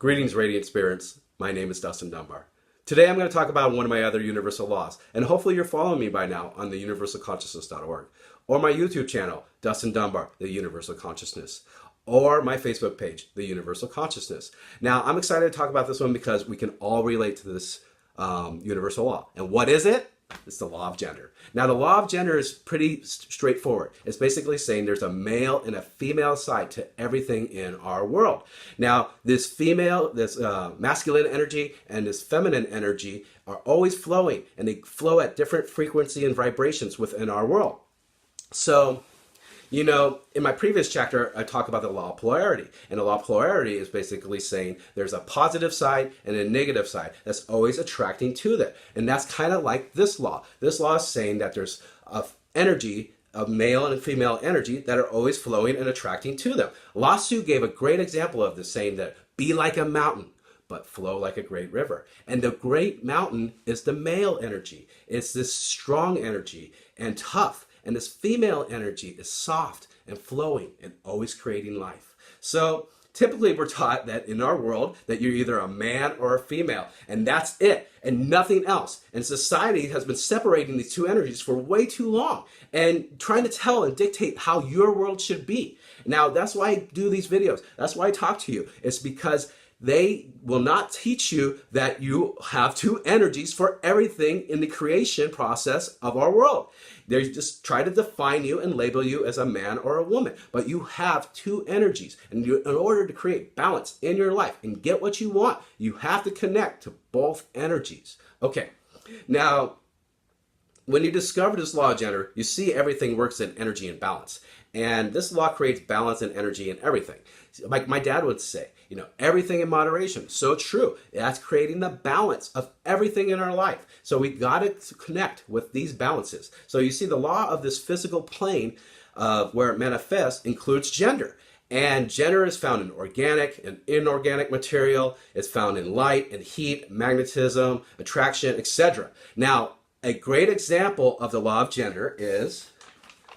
Greetings, Radiant Spirits. My name is Dustin Dunbar. Today I'm going to talk about one of my other universal laws, and hopefully you're following me by now on the universalconsciousness.org, or my YouTube channel, Dustin Dunbar, The Universal Consciousness, or my Facebook page, The Universal Consciousness. Now, I'm excited to talk about this one because we can all relate to this universal law. And what is it? It's the law of gender. Now, the law of gender is pretty straightforward. It's basically saying there's a male and a female side to everything in our world. Now, this masculine energy and this feminine energy are always flowing, and they flow at different frequency and vibrations within our world. So, you know, in my previous chapter, I talk about the law of polarity. And the law of polarity is basically saying there's a positive side and a negative side that's always attracting to that. And that's kind of like this law. This law is saying that there's a energy, of male and female energy that are always flowing and attracting to them. Lao Tzu gave a great example of this, saying that be like a mountain, but flow like a great river. And the great mountain is the male energy. It's this strong energy and tough. And this female energy is soft and flowing and always creating life. So typically we're taught that in our world that you're either a man or a female, and that's it and nothing else. And society has been separating these two energies for way too long and trying to tell and dictate how your world should be. Now, that's why I do these videos. That's why I talk to you. It's because they will not teach you that you have two energies for everything in the creation process of our world. They just try to define you and label you as a man or a woman. But you have two energies. And in order to create balance in your life and get what you want, you have to connect to both energies. Okay, now, when you discover this law of gender, you see everything works in energy and balance. And this law creates balance and energy in everything. Like my dad would say, you know, everything in moderation. So true. That's creating the balance of everything in our life. So we got to connect with these balances. So you see the law of this physical plane where it manifests includes gender. And gender is found in organic and inorganic material. It's found in light and heat, magnetism, attraction, etc. Now, a great example of the law of gender is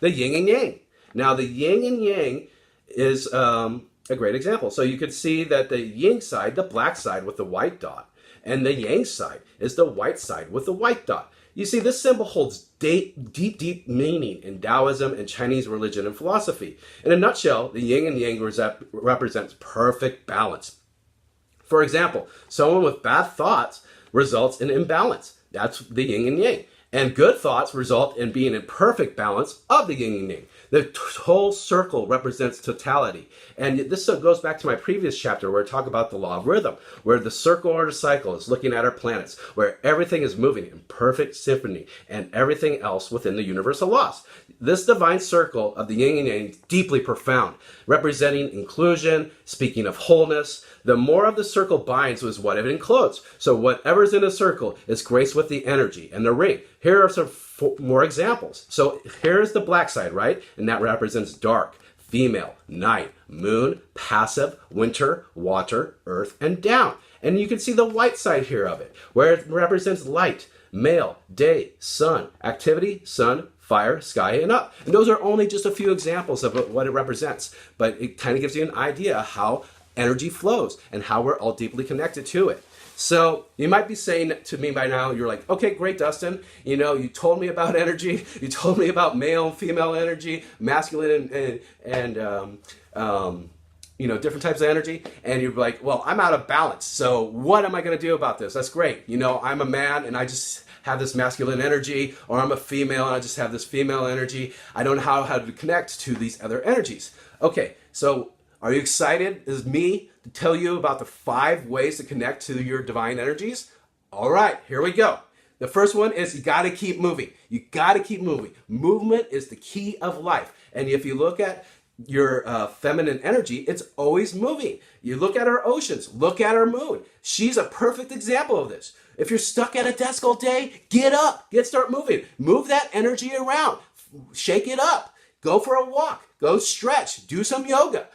the yin and yang. Now, the yin and yang is a great example. So you could see that the yin side, the black side with the white dot, and the yang side is the white side with the white dot. You see, this symbol holds deep meaning in Taoism and Chinese religion and philosophy. In a nutshell, the yin and yang represents perfect balance. For example, someone with bad thoughts results in imbalance. That's the yin and yang. And good thoughts result in being in perfect balance of the yin and yang. The whole circle represents totality. And this goes back to my previous chapter where I talk about the law of rhythm, where the circle or the cycle is looking at our planets, where everything is moving in perfect symphony and everything else within the universal laws. This divine circle of the yin and yang is deeply profound, representing inclusion, speaking of wholeness. The more of the circle binds is what it includes. So whatever's in a circle is graced with the energy and the ring. Here are some more examples. So here's the black side, right? And that represents dark, female, night, moon, passive, winter, water, earth, and down. And you can see the white side here of it, where it represents light, male, day, sun, activity, sun, fire, sky, and up. And those are only just a few examples of what it represents. But it kind of gives you an idea how energy flows and how we're all deeply connected to it. So you might be saying to me by now, you're like, okay, great, Dustin. You know, you told me about energy. You told me about male and female energy, masculine and you know, different types of energy. And you're like, well, I'm out of balance. So what am I going to do about this? That's great. You know, I'm a man and I just have this masculine energy, or I'm a female and I just have this female energy. I don't know how to connect to these other energies. Okay, so are you excited as me to tell you about the 5 ways to connect to your divine energies? All right, here we go. The first one is you got to keep moving. You got to keep moving. Movement is the key of life. And if you look at your feminine energy, it's always moving. You look at our oceans, look at our moon. She's a perfect example of this. If you're stuck at a desk all day, get up, start moving. Move that energy around. Shake it up. Go for a walk. Go stretch. Do some yoga.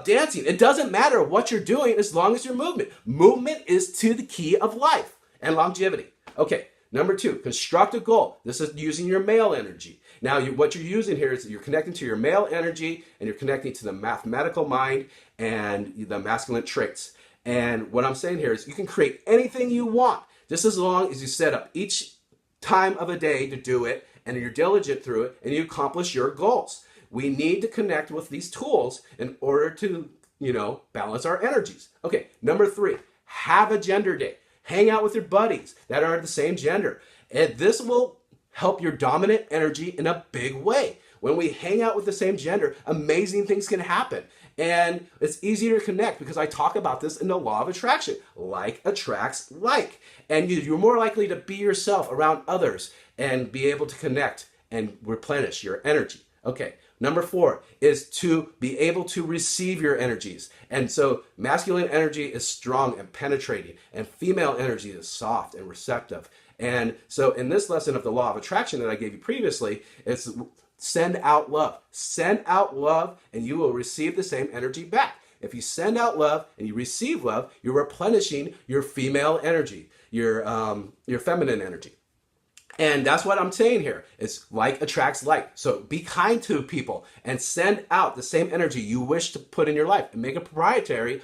Dancing. It doesn't matter what you're doing as long as you're moving. Movement is to the key of life and longevity. Okay, number 2, construct a goal. This is using your male energy. Now, what you're using here is that you're connecting to your male energy and you're connecting to the mathematical mind and the masculine traits. And what I'm saying here is you can create anything you want, just as long as you set up each time of a day to do it, and you're diligent through it, and you accomplish your goals. We need to connect with these tools in order to, balance our energies. Okay, number 3, have a gender day. Hang out with your buddies that are the same gender. And this will help your dominant energy in a big way. When we hang out with the same gender, amazing things can happen. And it's easier to connect because I talk about this in the law of attraction. Like attracts like. And you're more likely to be yourself around others and be able to connect and replenish your energy. Okay, number 4 is to be able to receive your energies. And so masculine energy is strong and penetrating, and female energy is soft and receptive. And so in this lesson of the law of attraction that I gave you previously, it's send out love. Send out love and you will receive the same energy back. If you send out love and you receive love, you're replenishing your female energy, your feminine energy. And that's what I'm saying here. It's like attracts like. So be kind to people and send out the same energy you wish to put in your life, and make a proprietary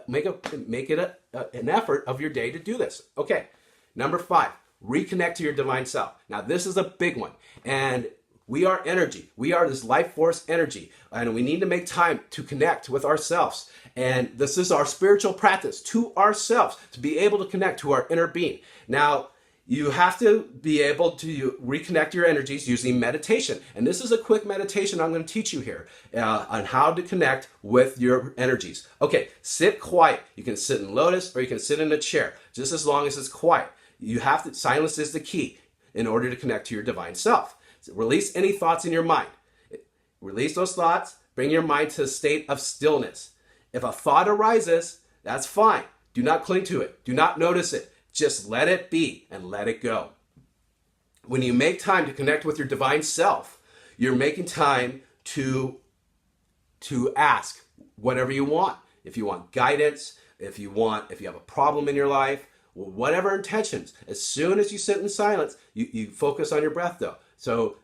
make it an effort of your day to do this. Okay. Number 5, reconnect to your divine self. Now this is a big one, and we are energy. We are this life force energy, and we need to make time to connect with ourselves. And this is our spiritual practice to ourselves to be able to connect to our inner being. Now, you have to be able to reconnect your energies using meditation. And this is a quick meditation I'm going to teach you here on how to connect with your energies. Okay, sit quiet. You can sit in lotus or you can sit in a chair, just as long as it's quiet. Silence is the key in order to connect to your divine self. So release any thoughts in your mind. Release those thoughts. Bring your mind to a state of stillness. If a thought arises, that's fine. Do not cling to it. Do not notice it. Just let it be and let it go. When you make time to connect with your divine self, you're making time to ask whatever you want. If you want guidance, if you have a problem in your life, whatever intentions. As soon as you sit in silence, you focus on your breath though. So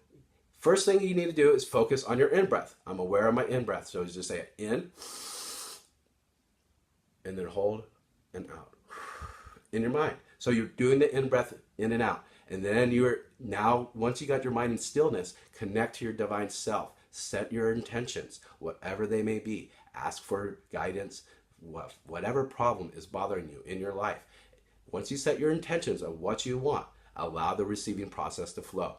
first thing you need to do is focus on your in-breath. I'm aware of my in-breath. So you just say in, and then hold and out in your mind. So you're doing the in-breath in and out. And then once you got your mind in stillness, connect to your divine self. Set your intentions, whatever they may be. Ask for guidance, whatever problem is bothering you in your life. Once you set your intentions of what you want, allow the receiving process to flow.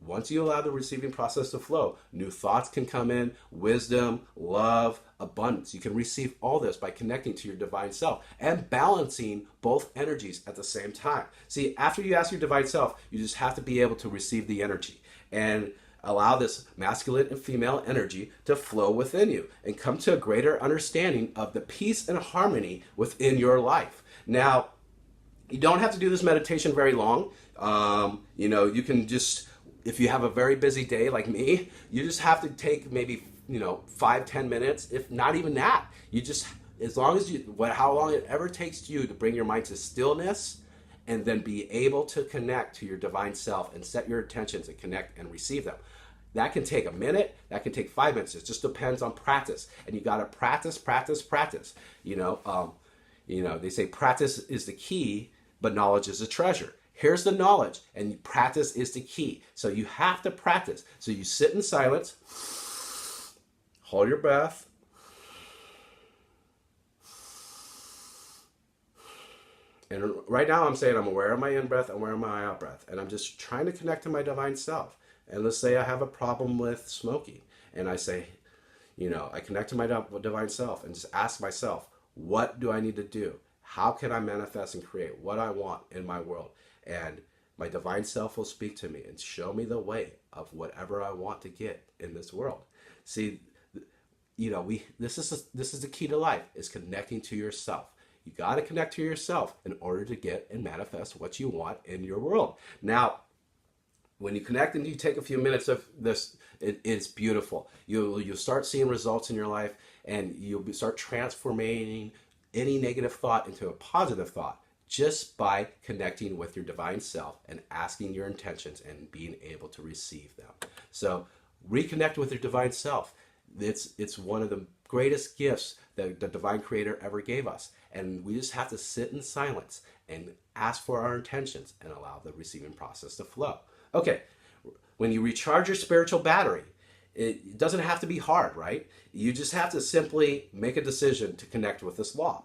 Once you allow the receiving process to flow, new thoughts can come in, wisdom, love, abundance. You can receive all this by connecting to your divine self and balancing both energies at the same time. See, after you ask your divine self, you just have to be able to receive the energy and allow this masculine and female energy to flow within you and come to a greater understanding of the peace and harmony within your life. Now, you don't have to do this meditation very long. You can just, if you have a very busy day like me, you just have to take maybe 5-10 minutes, if not even that. You just, as long as how long it ever takes you to bring your mind to stillness and then be able to connect to your divine self and set your intentions and connect and receive them. That can take a minute, that can take 5 minutes. It just depends on practice. And you got to practice. They say practice is the key, but knowledge is a treasure. Here's the knowledge, and practice is the key. So you have to practice. So you sit in silence, hold your breath, and right now I'm saying I'm aware of my in-breath, I'm aware of my out-breath, and I'm just trying to connect to my divine self. And let's say I have a problem with smoking, and I say, I connect to my divine self and just ask myself, what do I need to do? How can I manifest and create what I want in my world? And my divine self will speak to me and show me the way of whatever I want to get in this world. See, this is the key to life, is connecting to yourself. You got to connect to yourself in order to get and manifest what you want in your world. Now, when you connect and you take a few minutes of this, it's beautiful. You'll start seeing results in your life, and you'll start transforming any negative thought into a positive thought just by connecting with your divine self and asking your intentions and being able to receive them. So reconnect with your divine self. It's one of the greatest gifts that the divine creator ever gave us. And we just have to sit in silence and ask for our intentions and allow the receiving process to flow. Okay, when you recharge your spiritual battery, it doesn't have to be hard, right? You just have to simply make a decision to connect with this law.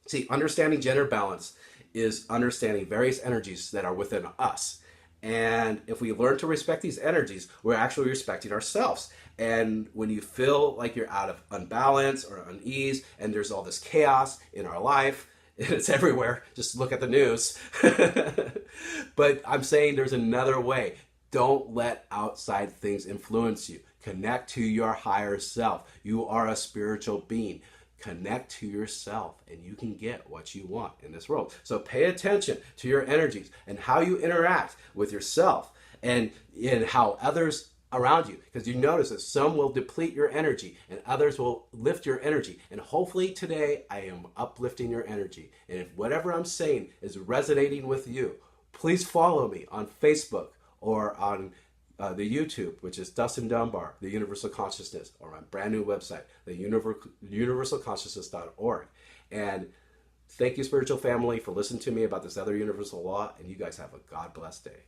See, understanding gender balance is understanding various energies that are within us. And if we learn to respect these energies, we're actually respecting ourselves. And when you feel like you're out of unbalance or unease, and there's all this chaos in our life, it's everywhere. Just look at the news. But I'm saying there's another way. Don't let outside things influence you. Connect to your higher self. You are a spiritual being. Connect to yourself and you can get what you want in this world. So pay attention to your energies and how you interact with yourself and in how others around you, because you notice that some will deplete your energy and others will lift your energy. And hopefully today I am uplifting your energy. And if whatever I'm saying is resonating with you, please follow me on Facebook or on the YouTube, which is Dustin Dunbar, the Universal Consciousness, or my brand new website, the universalconsciousness.org. And thank you, spiritual family, for listening to me about this other universal law, and you guys have a God bless day.